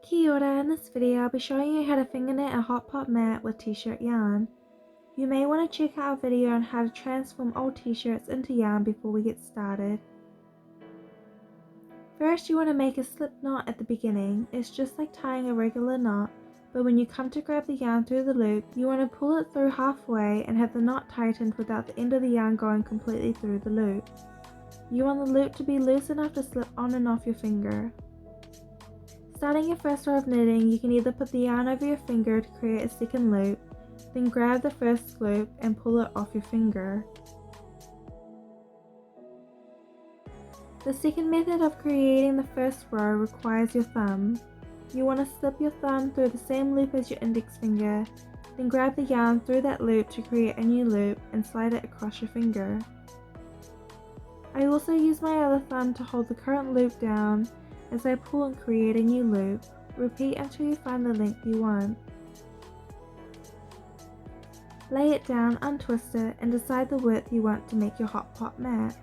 Kia ora, in this video I'll be showing you how to finger knit a hot pot mat with t-shirt yarn. You may want to check out our video on how to transform old t-shirts into yarn before we get started. First you want to make a slip knot at the beginning. It's just like tying a regular knot, but when you come to grab the yarn through the loop, you want to pull it through halfway and have the knot tightened without the end of the yarn going completely through the loop. You want the loop to be loose enough to slip on and off your finger. Starting your first row of knitting, you can either put the yarn over your finger to create a second loop, then grab the first loop and pull it off your finger. The second method of creating the first row requires your thumb. You want to slip your thumb through the same loop as your index finger, then grab the yarn through that loop to create a new loop and slide it across your finger. I also use my other thumb to hold the current loop down as I pull and create a new loop. Repeat until you find the length you want. Lay it down, untwist it, and decide the width you want to make your hot pot mat.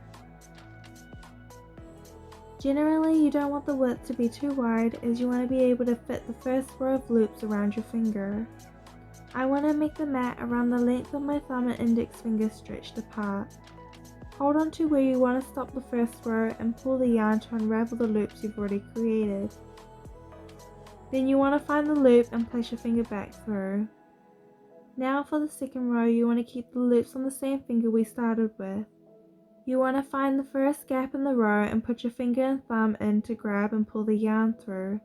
Generally, you don't want the width to be too wide as you want to be able to fit the first row of loops around your finger. I want to make the mat around the length of my thumb and index finger stretched apart. Hold on to where you want to stop the first row and pull the yarn to unravel the loops you've already created. Then you want to find the loop and place your finger back through. Now for the second row, you want to keep the loops on the same finger we started with. You want to find the first gap in the row and put your finger and thumb in to grab and pull the yarn through.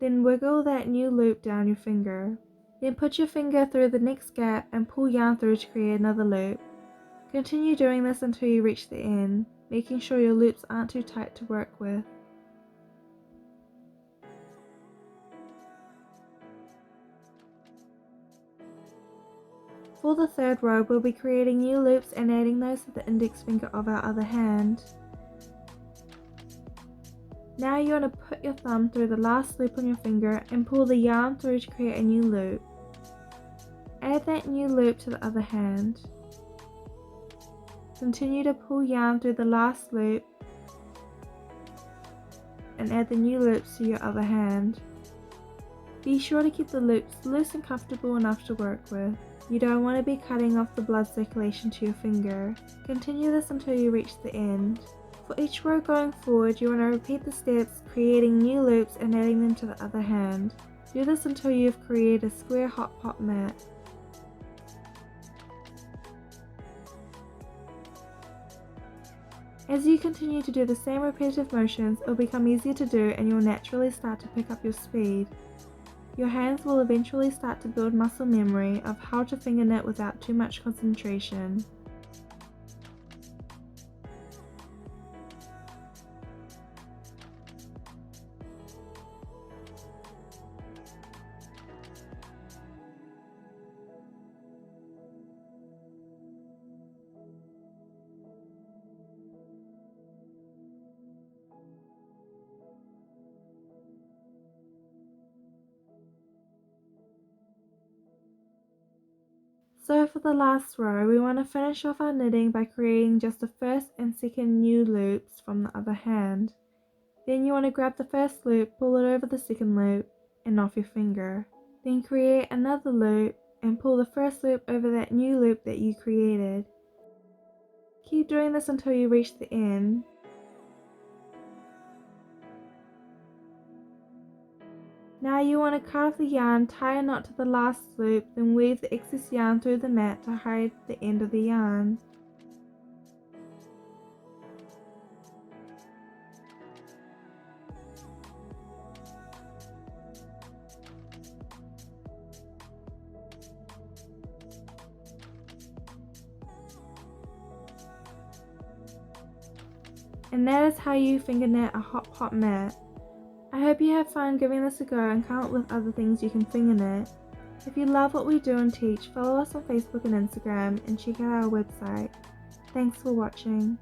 Then wiggle that new loop down your finger. Then put your finger through the next gap and pull yarn through to create another loop. Continue doing this until you reach the end, making sure your loops aren't too tight to work with. For the third row, we'll be creating new loops and adding those to the index finger of our other hand. Now you want to put your thumb through the last loop on your finger and pull the yarn through to create a new loop. Add that new loop to the other hand. Continue to pull yarn through the last loop and add the new loops to your other hand. Be sure to keep the loops loose and comfortable enough to work with. You don't want to be cutting off the blood circulation to your finger. Continue this until you reach the end. For each row going forward, you want to repeat the steps, creating new loops and adding them to the other hand. Do this until you've created a square hot pot mat. As you continue to do the same repetitive motions, it will become easier to do and you'll naturally start to pick up your speed. Your hands will eventually start to build muscle memory of how to finger knit without too much concentration. So for the last row, we want to finish off our knitting by creating just the first and second new loops from the other hand. Then you want to grab the first loop, pull it over the second loop and off your finger. Then create another loop and pull the first loop over that new loop that you created. Keep doing this until you reach the end. Now you want to cut off the yarn, tie a knot to the last loop, then weave the excess yarn through the mat to hide the end of the yarn. And that is how you finger knit a hot pot mat. I hope you have fun giving this a go and come up with other things you can finger knit. If you love what we do and teach, follow us on Facebook and Instagram and check out our website. Thanks for watching.